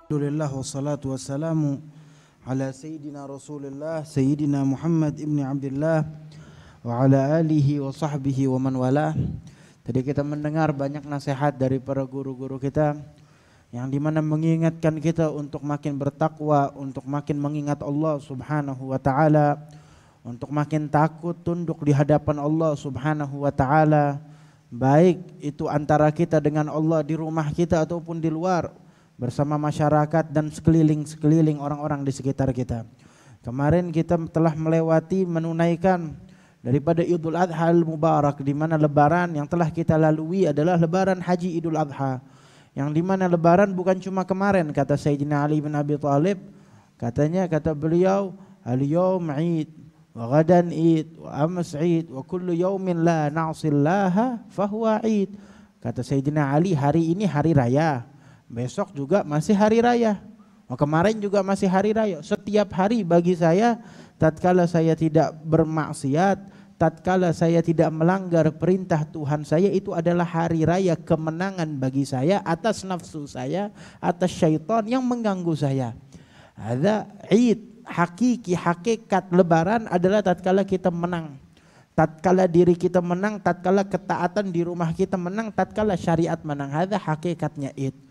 Alhamdulillah wassalatu wassalamu ala sayyidina Rasulillah sayyidina Muhammad ibni Abdullah wa ala alihi wa sahbihi wa man wala. Tadi kita mendengar banyak nasihat dari para guru-guru kita yang dimana mengingatkan kita untuk makin bertakwa, untuk makin mengingat Allah subhanahu wa ta'ala, untuk makin takut tunduk di hadapan Allah subhanahu wa ta'ala, baik itu antara kita dengan Allah di rumah kita ataupun di luar, bersama masyarakat dan sekeliling orang-orang di sekitar kita. Kemarin kita telah melewati menunaikan daripada Idul Adha al-Mubarak, di mana lebaran yang telah kita lalui adalah lebaran haji Idul Adha, yang di mana lebaran bukan cuma kemarin, kata Sayyidina Ali bin Abi Thalib, kata beliau, al-yawm 'id wa ghadan 'id wa ams 'id wa kullu yawmin la na'sillaha fahuwa 'id. Kata Sayyidina Ali, hari ini hari raya, besok juga masih hari raya, kemarin juga masih hari raya. Setiap hari bagi saya, tatkala saya tidak bermaksiat, tatkala saya tidak melanggar perintah Tuhan saya, itu adalah hari raya kemenangan bagi saya atas nafsu saya, atas syaitan yang mengganggu saya. Ada Id, hakiki, hakikat lebaran adalah tatkala kita menang, tatkala diri kita menang, tatkala ketaatan di rumah kita menang, tatkala syariat menang. Ada hakikatnya Id.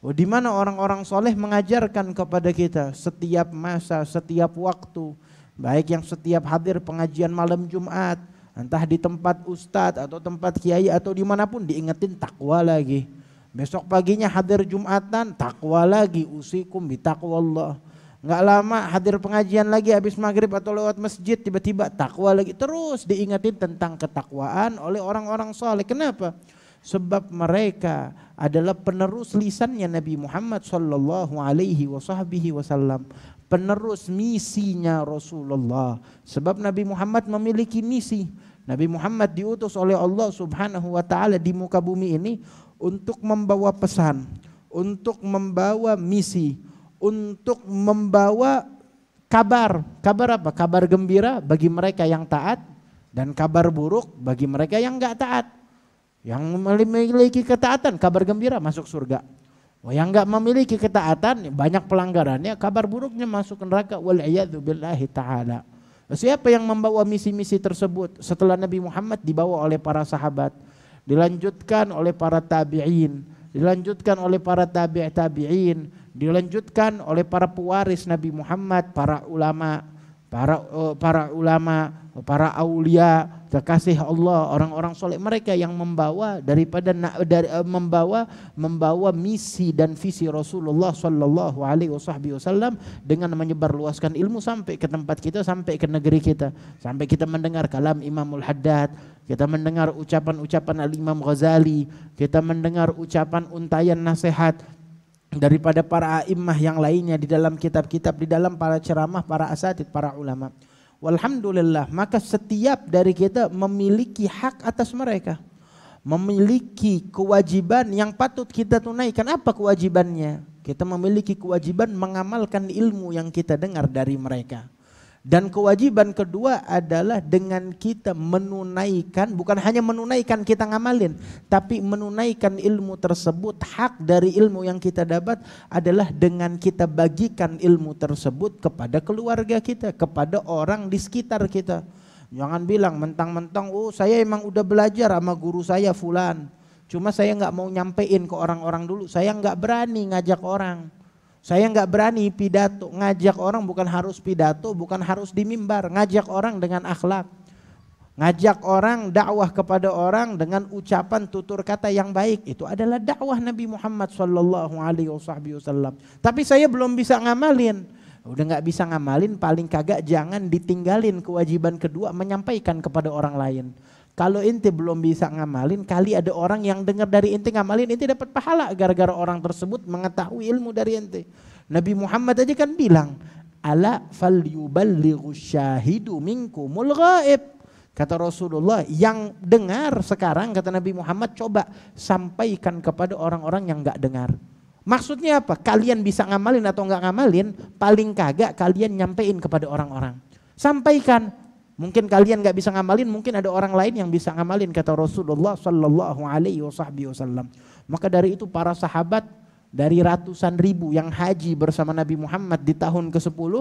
Di mana orang-orang soleh mengajarkan kepada kita setiap masa, setiap waktu, baik yang setiap hadir pengajian malam Jumat, entah di tempat ustadz atau tempat kiai atau dimanapun, diingetin takwa lagi. Besok paginya hadir Jumatan, takwa lagi, usikum bitaqwallah. Nggak lama hadir pengajian lagi habis maghrib atau lewat masjid, tiba-tiba takwa lagi. Terus diingetin tentang ketakwaan oleh orang-orang soleh. Kenapa? Sebab mereka adalah penerus lisannya Nabi Muhammad sallallahu alaihi wasallam, penerus misinya Rasulullah. Sebab Nabi Muhammad memiliki misi. Nabi Muhammad diutus oleh Allah subhanahu wa ta'ala di muka bumi ini untuk membawa pesan, untuk membawa misi, untuk membawa kabar. Kabar apa? Kabar gembira bagi mereka yang taat dan kabar buruk bagi mereka yang enggak taat. Yang memiliki ketaatan, kabar gembira masuk surga. Yang enggak memiliki ketaatan, banyak pelanggarannya, kabar buruknya masuk neraka. Wal'iyadzu billahi ta'ala. Siapa yang membawa misi-misi tersebut? Setelah Nabi Muhammad dibawa oleh para sahabat, dilanjutkan oleh para tabi'in, dilanjutkan oleh para tabi'in, dilanjutkan oleh para pewaris Nabi Muhammad, para ulama, para aulia, kekasih Allah, orang-orang soleh, mereka yang membawa membawa misi dan visi Rasulullah sallallahu alaihi wasallam dengan menyebarluaskan ilmu sampai ke tempat kita, sampai ke negeri kita, sampai kita mendengar kalam Imamul Haddad, kita mendengar ucapan-ucapan Al-Imam Ghazali, kita mendengar ucapan untayan nasihat daripada para a'immah yang lainnya di dalam kitab-kitab, di dalam para ceramah, para asatidz, para ulama. Walhamdulillah, maka setiap dari kita memiliki hak atas mereka, memiliki kewajiban yang patut kita tunaikan. Apa kewajibannya? Kita memiliki kewajiban mengamalkan ilmu yang kita dengar dari mereka. Dan kewajiban kedua adalah dengan kita menunaikan, bukan hanya menunaikan kita ngamalin, tapi menunaikan ilmu tersebut. Hak dari ilmu yang kita dapat adalah dengan kita bagikan ilmu tersebut kepada keluarga kita, kepada orang di sekitar kita. Jangan bilang mentang-mentang, oh saya emang udah belajar sama guru saya fulan, cuma saya nggak mau nyampein ke orang-orang dulu, saya nggak berani ngajak orang. Saya nggak berani pidato, ngajak orang bukan harus pidato, bukan harus di mimbar, ngajak orang dengan akhlak, ngajak orang dakwah kepada orang dengan ucapan tutur kata yang baik, itu adalah dakwah Nabi Muhammad sallallahu alaihi wasallam. Tapi saya belum bisa ngamalin, udah nggak bisa ngamalin, paling kagak jangan ditinggalin kewajiban kedua, menyampaikan kepada orang lain. Kalau ente belum bisa ngamalin, kali ada orang yang dengar dari ente ngamalin, ente dapat pahala gara-gara orang tersebut mengetahui ilmu dari ente. Nabi Muhammad aja kan bilang, ala falyuballighu syahidu minkumul ghaib. Kata Rasulullah, yang dengar sekarang, kata Nabi Muhammad, coba sampaikan kepada orang-orang yang enggak dengar. Maksudnya apa? Kalian bisa ngamalin atau enggak ngamalin, paling kagak kalian nyampein kepada orang-orang. Sampaikan. Mungkin kalian gak bisa ngamalin, mungkin ada orang lain yang bisa ngamalin, kata Rasulullah sallallahu alaihi wasallam. Maka dari itu para sahabat dari ratusan ribu yang haji bersama Nabi Muhammad di tahun ke-10,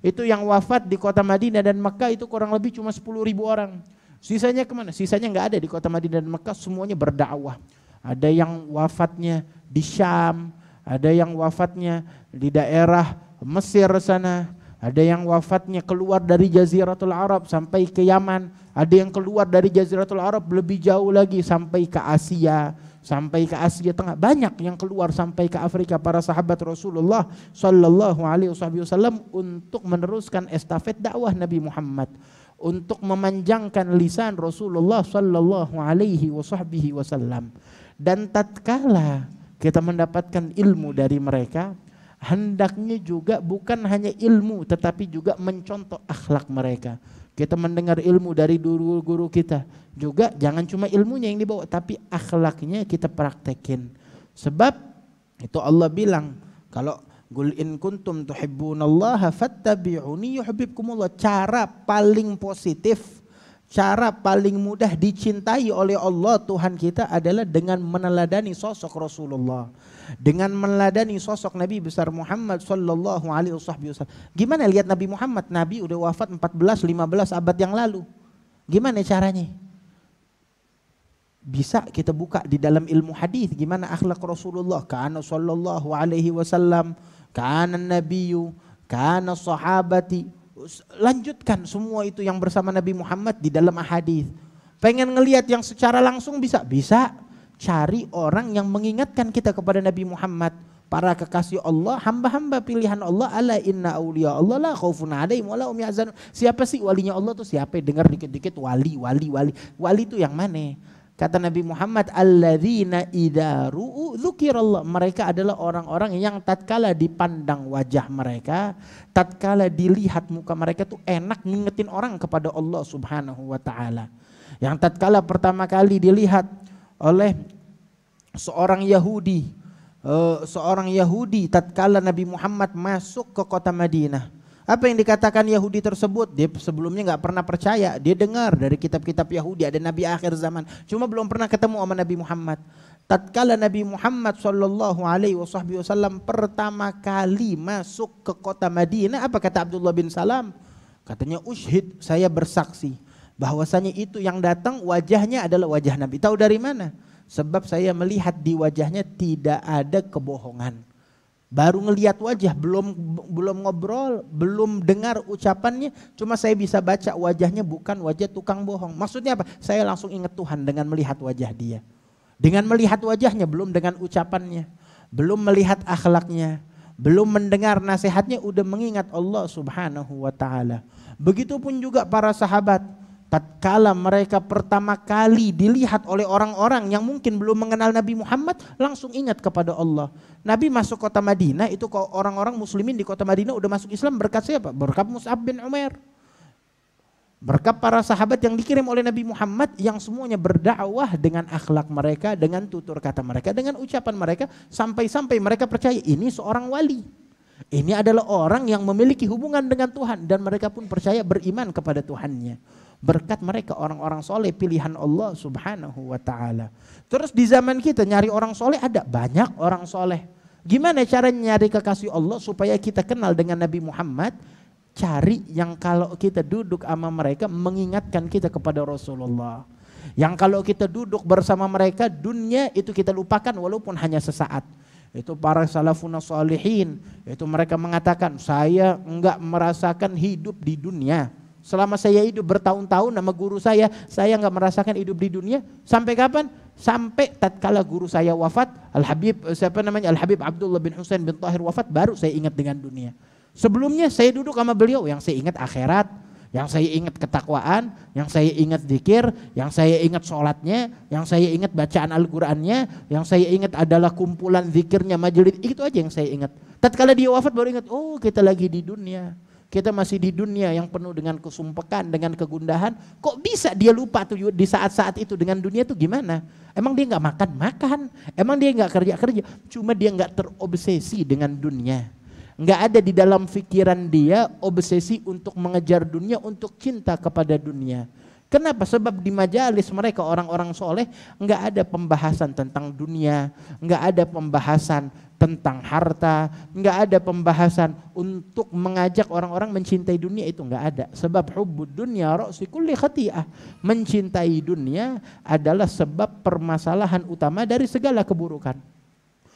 itu yang wafat di kota Madinah dan Mekah itu kurang lebih cuma 10.000 orang. Sisanya kemana? Sisanya nggak ada di kota Madinah dan Mekah, semuanya berdakwah. Ada yang wafatnya di Syam, ada yang wafatnya di daerah Mesir sana, ada yang wafatnya keluar dari Jaziratul Arab sampai ke Yaman, ada yang keluar dari Jaziratul Arab lebih jauh lagi sampai ke Asia, sampai ke Asia Tengah. Banyak yang keluar sampai ke Afrika, para sahabat Rasulullah sallallahu alaihi wasallam untuk meneruskan estafet dakwah Nabi Muhammad, untuk memanjangkan lisan Rasulullah sallallahu alaihi wasallam. Dan tatkala kita mendapatkan ilmu dari mereka, hendaknya juga bukan hanya ilmu tetapi juga mencontoh akhlak mereka. Kita mendengar ilmu dari guru-guru kita, juga jangan cuma ilmunya yang dibawa tapi akhlaknya kita praktekin. Sebab itu Allah bilang, kalau qul in kuntum tuhibbunallaha fattabi'uni yuhibbukumullah. Cara paling positif, cara paling mudah dicintai oleh Allah Tuhan kita adalah dengan meneladani sosok Rasulullah, dengan meneladani sosok Nabi besar Muhammad sallallahu alaihi wasallam. Gimana lihat Nabi Muhammad? Nabi udah wafat 14-15 abad yang lalu. Gimana caranya? Bisa kita buka di dalam ilmu hadis gimana akhlak Rasulullah. Kana sallallahu alaihi wasallam, kana nabiyyu, kana sahabati. Lanjutkan semua itu yang bersama Nabi Muhammad di dalam hadis. Pengen ngelihat yang secara langsung bisa? Bisa. Cari orang yang mengingatkan kita kepada Nabi Muhammad, para kekasih Allah, hamba-hamba pilihan Allah. Ala inna awliya Allah la khaufun alaihim wa la hum yahzanun. Siapa sih walinya Allah tuh siapa? Dengar dikit-dikit wali. Wali itu yang mana? Kata Nabi Muhammad, alladzina idza ru'u dzukirallah. Mereka adalah orang-orang yang tatkala dipandang wajah mereka, tatkala dilihat muka mereka tuh enak ngingetin orang kepada Allah Subhanahu wa taala. Yang tatkala pertama kali dilihat oleh seorang Yahudi tatkala Nabi Muhammad masuk ke kota Madinah. Apa yang dikatakan Yahudi tersebut? Dia sebelumnya nggak pernah percaya. Dia dengar dari kitab-kitab Yahudi ada Nabi akhir zaman, cuma belum pernah ketemu sama Nabi Muhammad. Tatkala Nabi Muhammad sallallahu alaihi wasallam pertama kali masuk ke kota Madinah, apa kata Abdullah bin Salam? Katanya, usyhid, saya bersaksi bahwasanya itu yang datang wajahnya adalah wajah Nabi. Tahu dari mana? Sebab saya melihat di wajahnya tidak ada kebohongan. Baru ngelihat wajah, belum ngobrol, belum dengar ucapannya, cuma saya bisa baca wajahnya bukan wajah tukang bohong. Maksudnya apa? Saya langsung ingat Tuhan dengan melihat wajah dia. Dengan melihat wajahnya, belum dengan ucapannya, belum melihat akhlaknya, belum mendengar nasihatnya, udah mengingat Allah Subhanahu wa taala. Begitupun juga para sahabat. Tatkala mereka pertama kali dilihat oleh orang-orang yang mungkin belum mengenal Nabi Muhammad, langsung ingat kepada Allah. Nabi masuk kota Madinah, itu orang-orang muslimin di kota Madinah udah masuk Islam berkat siapa? Berkat Mus'ab bin Umair. Berkat para sahabat yang dikirim oleh Nabi Muhammad yang semuanya berdakwah dengan akhlak mereka, dengan tutur kata mereka, dengan ucapan mereka, sampai-sampai mereka percaya ini seorang wali. Ini adalah orang yang memiliki hubungan dengan Tuhan dan mereka pun percaya beriman kepada Tuhannya. Berkat mereka orang-orang soleh pilihan Allah Subhanahu wa taala. Terus di zaman kita nyari orang soleh, ada banyak orang soleh. Gimana cara nyari kekasih Allah supaya kita kenal dengan Nabi Muhammad? Cari yang kalau kita duduk sama mereka mengingatkan kita kepada Rasulullah. Yang kalau kita duduk bersama mereka, dunia itu kita lupakan walaupun hanya sesaat. Itu para salafun shalihin, itu mereka mengatakan, saya enggak merasakan hidup di dunia. Selama saya hidup bertahun-tahun sama guru saya enggak merasakan hidup di dunia. Sampai kapan? Sampai tatkala guru saya wafat, Al-Habib Abdullah bin Husain bin Tahir wafat, baru saya ingat dengan dunia. Sebelumnya saya duduk sama beliau, yang saya ingat akhirat, yang saya ingat ketakwaan, yang saya ingat zikir, yang saya ingat sholatnya, yang saya ingat bacaan Al-Qur'annya, yang saya ingat adalah kumpulan zikirnya, majelis, itu aja yang saya ingat. Tatkala dia wafat baru ingat, oh kita lagi di dunia. Kita masih di dunia yang penuh dengan kesumpekan, dengan kegundahan. Kok bisa dia lupa tuh di saat-saat itu dengan dunia tuh gimana? Emang dia nggak makan? Emang dia nggak kerja? Cuma dia nggak terobsesi dengan dunia. Nggak ada di dalam pikiran dia obsesi untuk mengejar dunia, untuk cinta kepada dunia. Kenapa? Sebab di majalis mereka orang-orang soleh nggak ada pembahasan tentang dunia, nggak ada pembahasan tentang harta, nggak ada pembahasan untuk mengajak orang-orang mencintai dunia, itu nggak ada. Sebab hubbud dunya ra'si kulli khati'ah. Mencintai dunia adalah sebab permasalahan utama dari segala keburukan.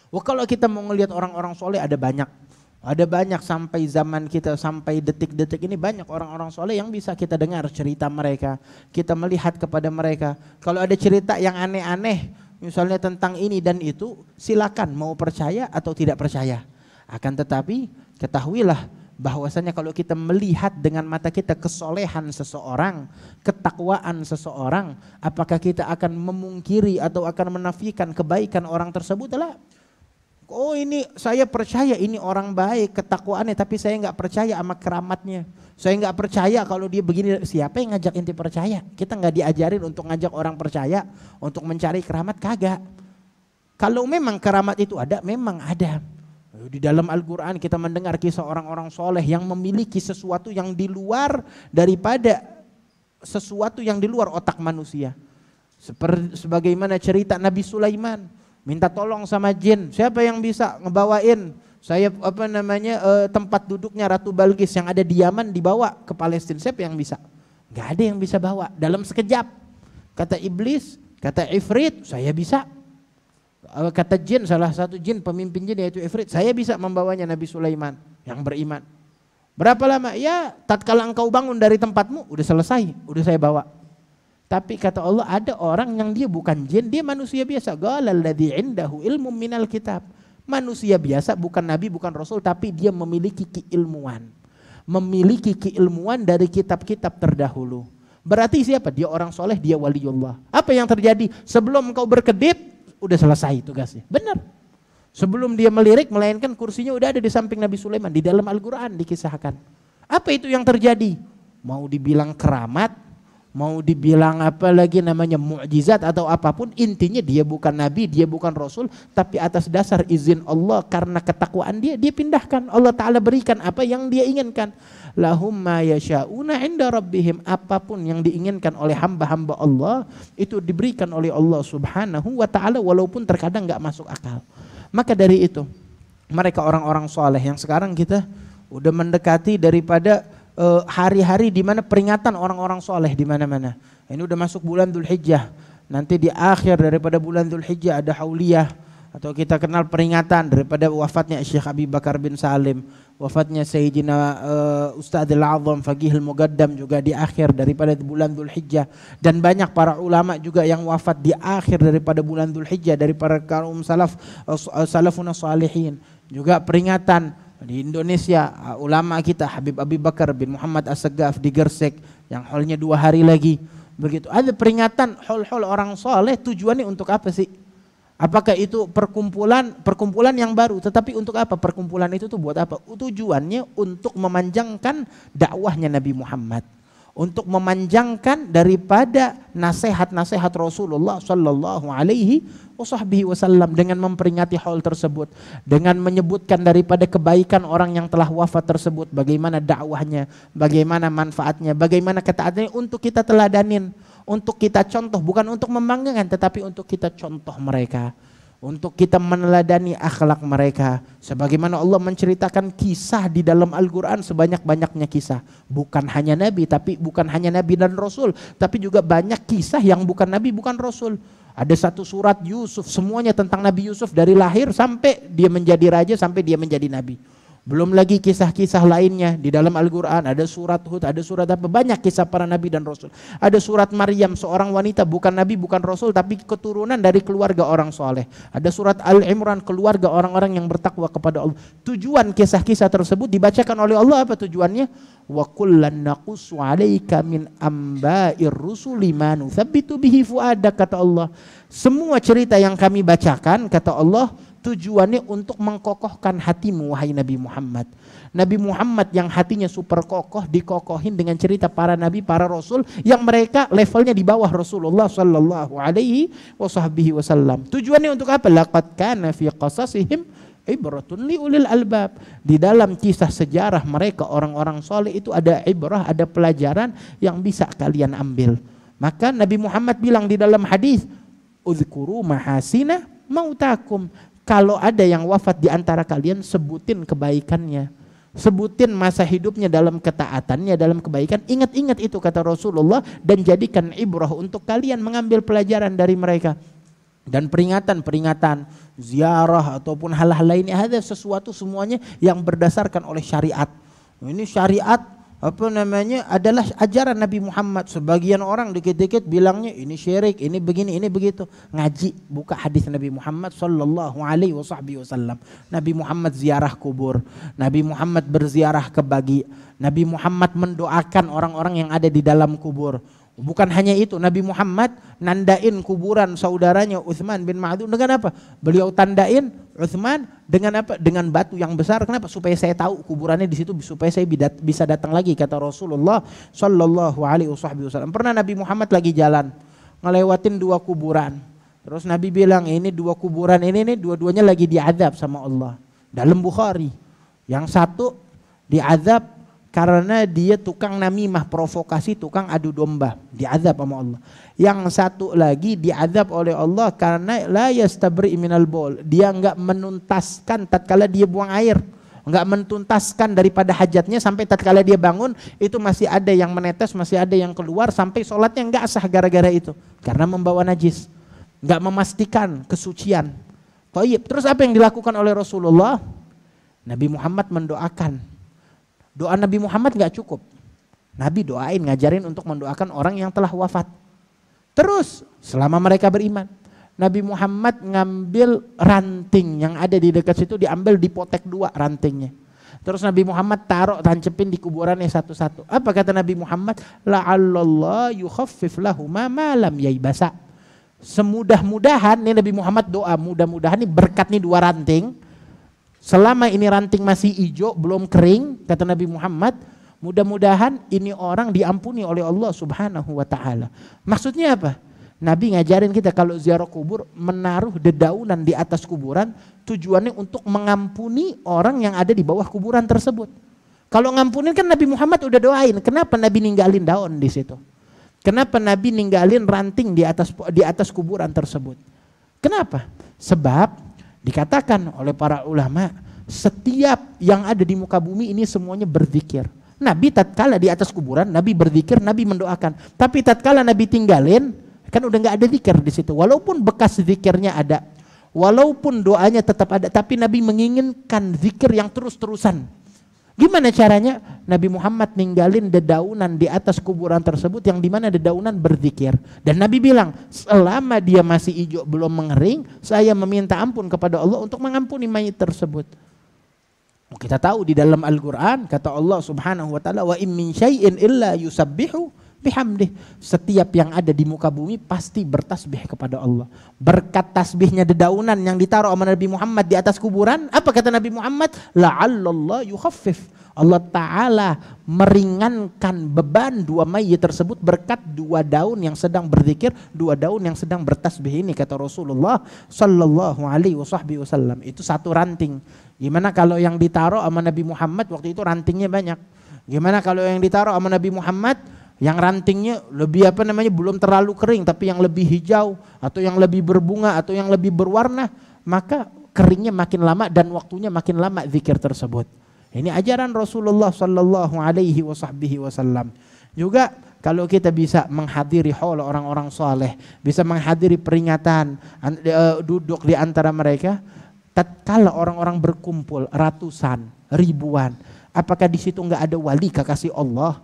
Wah, kalau kita mau ngelihat orang-orang soleh ada banyak. Ada banyak sampai zaman kita, sampai detik-detik ini banyak orang-orang soleh yang bisa kita dengar cerita mereka. Kita melihat kepada mereka. Kalau ada cerita yang aneh-aneh, misalnya tentang ini dan itu, silakan mau percaya atau tidak percaya. Akan tetapi ketahuilah bahwasanya kalau kita melihat dengan mata kita kesolehan seseorang, ketakwaan seseorang, apakah kita akan memungkiri atau akan menafikan kebaikan orang tersebut? Adalah, oh ini saya percaya ini orang baik ketakwaannya, tapi saya nggak percaya sama keramatnya. Saya nggak percaya kalau dia begini. Siapa yang ngajak inti percaya? Kita nggak diajarin untuk ngajak orang percaya untuk mencari keramat, kagak. Kalau memang keramat itu ada, memang ada. Di dalam Al-Quran kita mendengar kisah orang-orang soleh yang memiliki sesuatu yang di luar daripada sesuatu yang di luar otak manusia. Sebagaimana cerita Nabi Sulaiman. Minta tolong sama jin, siapa yang bisa ngebawain saya tempat duduknya Ratu Balqis yang ada di Yaman dibawa ke Palestina, siapa yang bisa? Gak ada yang bisa bawa dalam sekejap. Kata iblis, kata ifrit, saya bisa. Kata jin, salah satu jin pemimpin jin yaitu ifrit, saya bisa membawanya Nabi Sulaiman yang beriman. Berapa lama? Ya tatkala engkau bangun dari tempatmu udah selesai, udah saya bawa. Tapi kata Allah ada orang yang dia bukan jin, dia manusia biasa. Qalalladzi indahu ilmun minal kitab. Manusia biasa, bukan nabi, bukan rasul, tapi dia memiliki keilmuan. Memiliki keilmuan dari kitab-kitab terdahulu. Berarti siapa? Dia orang soleh, dia waliullah. Apa yang terjadi? Sebelum engkau berkedip, udah selesai tugasnya. Benar. Sebelum dia melirik, melainkan kursinya udah ada di samping Nabi Sulaiman. Di dalam Al-Quran dikisahkan. Apa itu yang terjadi? Mau dibilang keramat, mau dibilang apa lagi namanya mukjizat atau apapun, intinya dia bukan nabi, dia bukan rasul, tapi atas dasar izin Allah karena ketakwaan dia pindahkan. Allah Ta'ala berikan apa yang dia inginkan. Lahum ma yasha'una inda rabbihim, apapun yang diinginkan oleh hamba-hamba Allah itu diberikan oleh Allah Subhanahu wa Ta'ala, walaupun terkadang gak masuk akal. Maka dari itu mereka orang-orang soleh yang sekarang kita udah mendekati daripada hari-hari di mana peringatan orang-orang soleh di mana-mana. Ini udah masuk bulan Dzulhijjah. Nanti di akhir daripada bulan Dzulhijjah ada hauliyah atau kita kenal peringatan daripada wafatnya Syekh Abi Bakar bin Salim, wafatnya Sayyidina Ustadzul Azam Faqihul Muqaddam juga di akhir daripada bulan Dzulhijjah, dan banyak para ulama juga yang wafat di akhir daripada bulan Dzulhijjah dari para kaum salafun salihin. Juga peringatan di Indonesia ulama kita Habib Abi Bakar bin Muhammad As-Saggaf di Gersik yang haulnya 2 hari lagi. Begitu ada peringatan haul-haul orang soleh, tujuannya untuk apa sih? Apakah itu perkumpulan yang baru, tetapi untuk apa perkumpulan itu tuh buat apa? Tujuannya untuk memanjangkan dakwahnya Nabi Muhammad, untuk memanjangkan daripada nasihat-nasihat Rasulullah sallallahu alaihi wasallam dengan memperingati haul tersebut, dengan menyebutkan daripada kebaikan orang yang telah wafat tersebut, bagaimana dakwahnya, bagaimana manfaatnya, bagaimana ketaatannya, untuk kita teladanin, untuk kita contoh, bukan untuk membanggakan tetapi untuk kita contoh mereka, untuk kita meneladani akhlak mereka. Sebagaimana Allah menceritakan kisah di dalam Al-Quran sebanyak-banyaknya kisah, bukan hanya Nabi, tapi bukan hanya Nabi dan Rasul, tapi juga banyak kisah yang bukan Nabi, bukan Rasul. Ada satu surat Yusuf, semuanya tentang Nabi Yusuf dari lahir sampai dia menjadi raja, sampai dia menjadi Nabi. Belum lagi kisah-kisah lainnya di dalam Al-Quran. Ada surat Hud, ada surat apa, banyak kisah para nabi dan rasul. Ada surat Maryam, seorang wanita bukan nabi, bukan rasul, tapi keturunan dari keluarga orang soleh. Ada surat Al-Imran, keluarga orang-orang yang bertakwa kepada Allah. Tujuan kisah-kisah tersebut dibacakan oleh Allah apa tujuannya? Wa kullan naqussu 'alaika min amba'ir rusuli ma nuthabbitu bihi fu'adak, kata Allah. Semua cerita yang kami bacakan, kata Allah, tujuannya untuk mengkokohkan hatimu wahai Nabi Muhammad. Nabi Muhammad yang hatinya super kokoh, dikokohin dengan cerita para nabi, para rasul yang mereka levelnya di bawah Rasulullah sallallahu alaihi wasallam. Tujuannya untuk apa? Laqad kana fi qasasihim ibratun liulil albab. Di dalam kisah sejarah mereka orang-orang soleh itu ada ibrah, ada pelajaran yang bisa kalian ambil. Maka Nabi Muhammad bilang di dalam hadis, "Udzkuru mahasina mautakum." Kalau ada yang wafat di antara kalian, sebutin kebaikannya. Sebutin masa hidupnya dalam ketaatannya, dalam kebaikan. Ingat-ingat itu kata Rasulullah, dan jadikan ibrah untuk kalian mengambil pelajaran dari mereka. Dan peringatan-peringatan, ziarah ataupun hal-hal lainnya, ada sesuatu semuanya yang berdasarkan oleh syariat. Ini syariat adalah ajaran Nabi Muhammad. Sebagian orang dikit-dikit bilangnya ini syirik, ini begini, ini begitu. Ngaji, buka hadis Nabi Muhammad sallallahu alaihi wasallam. Nabi Muhammad ziarah kubur, Nabi Muhammad berziarah ke bagi, Nabi Muhammad mendoakan orang-orang yang ada di dalam kubur. Bukan hanya itu, Nabi Muhammad nandain kuburan saudaranya Utsman bin Ma'dun dengan apa? Beliau tandain Utsman dengan apa? Dengan batu yang besar. Kenapa? Supaya saya tahu kuburannya di situ, supaya saya bisa datang lagi, kata Rasulullah sallallahu alaihi wasallam. Pernah Nabi Muhammad lagi jalan, ngelewatin 2 kuburan. Terus Nabi bilang, ini 2 kuburan ini dua-duanya lagi diazab sama Allah. Dalam Bukhari. Yang satu diazab karena dia tukang namimah, provokasi, tukang adu domba, diazab sama Allah. Yang satu lagi diazab oleh Allah karena la yastabri minal baul, dia enggak menuntaskan tatkala dia buang air, enggak menuntaskan daripada hajatnya sampai tatkala dia bangun itu masih ada yang menetes, masih ada yang keluar, sampai sholatnya enggak sah gara-gara itu, karena membawa najis, enggak memastikan kesucian. Thayyib. Terus apa yang dilakukan oleh Rasulullah? Nabi Muhammad mendoakan. Doa Nabi Muhammad nggak cukup. Nabi doain, ngajarin untuk mendoakan orang yang telah wafat. Terus selama mereka beriman, Nabi Muhammad ngambil ranting yang ada di dekat situ, diambil, dipotek 2 rantingnya. Terus Nabi Muhammad taruh, tancepin di kuburannya satu-satu. Apa kata Nabi Muhammad? La'allallah yukhaffif lahuma ma lam yaibasa. Semudah-mudahan, nih Nabi Muhammad doa, mudah-mudahan nih berkat nih 2 ranting. Selama ini ranting masih hijau, belum kering, kata Nabi Muhammad, mudah-mudahan ini orang diampuni oleh Allah Subhanahu wa taala. Maksudnya apa? Nabi ngajarin kita kalau ziarah kubur menaruh dedaunan di atas kuburan, tujuannya untuk mengampuni orang yang ada di bawah kuburan tersebut. Kalau ngampunin kan Nabi Muhammad udah doain, kenapa Nabi ninggalin daun di situ? Kenapa Nabi ninggalin ranting di atas kuburan tersebut? Kenapa? Sebab dikatakan oleh para ulama, setiap yang ada di muka bumi ini semuanya berzikir. Nabi tatkala di atas kuburan, Nabi berzikir, Nabi mendoakan. Tapi tatkala Nabi tinggalin, kan udah nggak ada zikir di situ. Walaupun bekas zikirnya ada, walaupun doanya tetap ada, tapi Nabi menginginkan zikir yang terus-terusan. Gimana caranya? Nabi Muhammad ninggalin dedaunan di atas kuburan tersebut yang dimana dedaunan berzikir. Dan Nabi bilang, selama dia masih hijau belum mengering, saya meminta ampun kepada Allah untuk mengampuni mayit tersebut. Kita tahu di dalam Al-Quran kata Allah Subhanahu wa ta'ala, wa in min syai'in illa yusabbihu bihamdih. Setiap yang ada di muka bumi pasti bertasbih kepada Allah. Berkat tasbihnya dedaunan yang ditaruh sama Nabi Muhammad di atas kuburan, apa kata Nabi Muhammad? La'allallah yukhaffif. Allah Ta'ala meringankan beban 2 mayit tersebut berkat 2 daun yang sedang berzikir, 2 daun yang sedang bertasbih ini, kata Rasulullah sallallahu alaihi wasallam. Itu 1 ranting. Gimana kalau yang ditaruh sama Nabi Muhammad waktu itu rantingnya banyak? Gimana kalau yang ditaruh sama Nabi Muhammad yang rantingnya lebih belum terlalu kering tapi yang lebih hijau atau yang lebih berbunga atau yang lebih berwarna, maka keringnya makin lama dan waktunya makin lama zikir tersebut. Ini ajaran Rasulullah sallallahu alaihi wasallam. Juga kalau kita bisa menghadiri haul orang-orang soleh, bisa menghadiri peringatan, duduk di antara mereka, tatkala orang-orang berkumpul ratusan, ribuan, apakah di situ enggak ada wali kekasih Allah?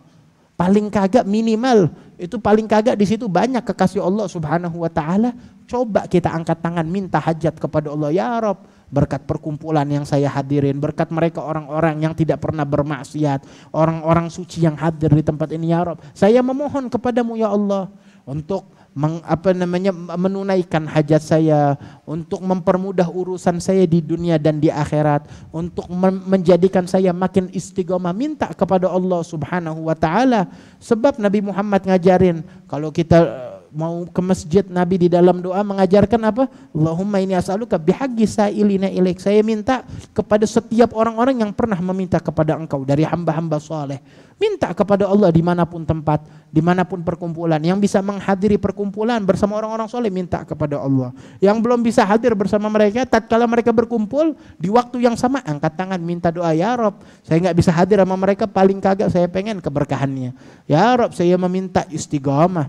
Paling kagak minimal itu paling kagak di situ banyak kekasih Allah Subhanahu wa taala. Coba kita angkat tangan minta hajat kepada Allah, ya Rob, berkat perkumpulan yang saya hadirin, berkat mereka orang-orang yang tidak pernah bermaksiat, orang-orang suci yang hadir di tempat ini, ya Rob, saya memohon kepadamu ya Allah untuk menunaikan hajat saya, untuk mempermudah urusan saya di dunia dan di akhirat, untuk menjadikan saya makin istiqomah. Minta kepada Allah Subhanahu wa taala. Sebab Nabi Muhammad ngajarin kalau kita mau ke masjid, Nabi di dalam doa mengajarkan apa? Allahumma inni as'aluka bihaqqi sa'ilina ilaik. Saya minta kepada setiap orang-orang yang pernah meminta kepada engkau dari hamba-hamba soleh. Minta kepada Allah dimanapun tempat, dimanapun perkumpulan. Yang bisa menghadiri perkumpulan bersama orang-orang soleh, minta kepada Allah. Yang belum bisa hadir bersama mereka, tatkala mereka berkumpul di waktu yang sama, angkat tangan minta doa, ya Rob, saya nggak bisa hadir sama mereka, paling kagak saya pengen keberkahannya. Ya Rob, saya meminta istiqamah.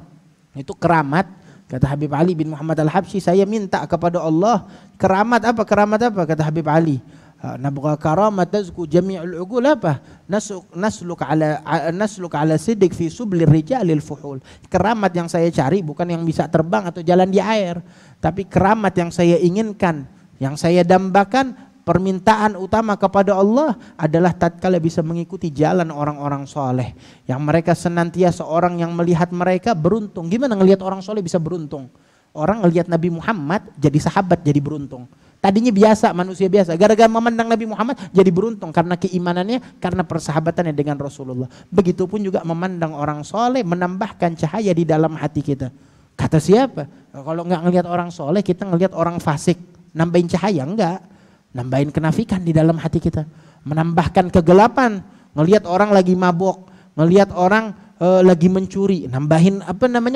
Itu keramat. Kata Habib Ali bin Muhammad Al-Habsyi, saya minta kepada Allah keramat apa? Keramat apa? Kata Habib Ali, nabgha karamat tazku jami'ul uqul apa? Nasluk ala siddiq fi sublir rijalil fuhul. Keramat yang saya cari bukan yang bisa terbang atau jalan di air, tapi keramat yang saya inginkan, yang saya dambakan, permintaan utama kepada Allah adalah tatkala bisa mengikuti jalan orang-orang soleh, yang mereka senantiasa orang yang melihat mereka beruntung. Gimana ngelihat orang soleh bisa beruntung? Orang ngelihat Nabi Muhammad jadi sahabat jadi beruntung. Tadinya biasa, manusia biasa, gara-gara memandang Nabi Muhammad jadi beruntung karena keimanannya, karena persahabatannya dengan Rasulullah. Begitupun juga memandang orang soleh menambahkan cahaya di dalam hati kita. Kata siapa? Kalau nggak ngelihat orang soleh, kita ngelihat orang fasik. Nambahin cahaya? Enggak. Nambahin kenafikan di dalam hati kita. Menambahkan kegelapan. Ngelihat orang lagi mabok, ngelihat orang lagi mencuri, nambahin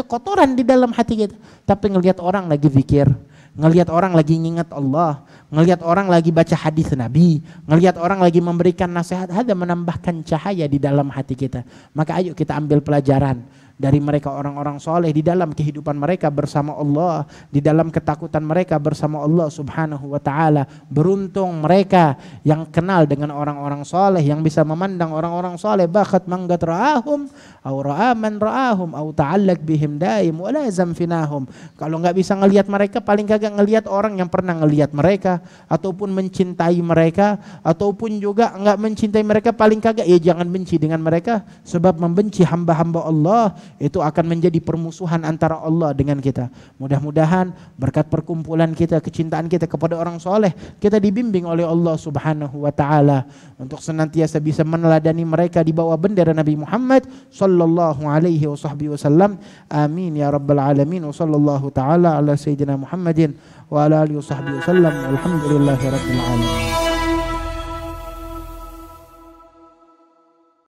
kotoran di dalam hati kita. Tapi ngelihat orang lagi zikir, ngelihat orang lagi ngingat Allah, ngelihat orang lagi baca hadis Nabi, ngelihat orang lagi memberikan nasihat, ada menambahkan cahaya di dalam hati kita. Maka ayo kita ambil pelajaran dari mereka orang-orang soleh di dalam kehidupan mereka bersama Allah, di dalam ketakutan mereka bersama Allah Subhanahu wa ta'ala. Beruntung mereka yang kenal dengan orang-orang soleh, yang bisa memandang orang-orang soleh. Bakat manggat ra'ahum au ra'aman ra'ahum au ta'allak bihim daim wa lazam finahum. Kalau nggak bisa ngelihat mereka, paling kagak ngelihat orang yang pernah ngelihat mereka, ataupun mencintai mereka, ataupun juga nggak mencintai mereka, paling kagak ya jangan benci dengan mereka, sebab membenci hamba-hamba Allah itu akan menjadi permusuhan antara Allah dengan kita. Mudah-mudahan berkat perkumpulan kita, kecintaan kita kepada orang soleh, kita dibimbing oleh Allah Subhanahu wa ta'ala untuk senantiasa bisa meneladani mereka di bawah bendera Nabi Muhammad sallallahu alaihi wasallam. Amin ya rabbal alamin. Wa sallallahu ta'ala ala sayyidina Muhammadin wa ala alihi wasallam. Alhamdulillahi rabbil alamin.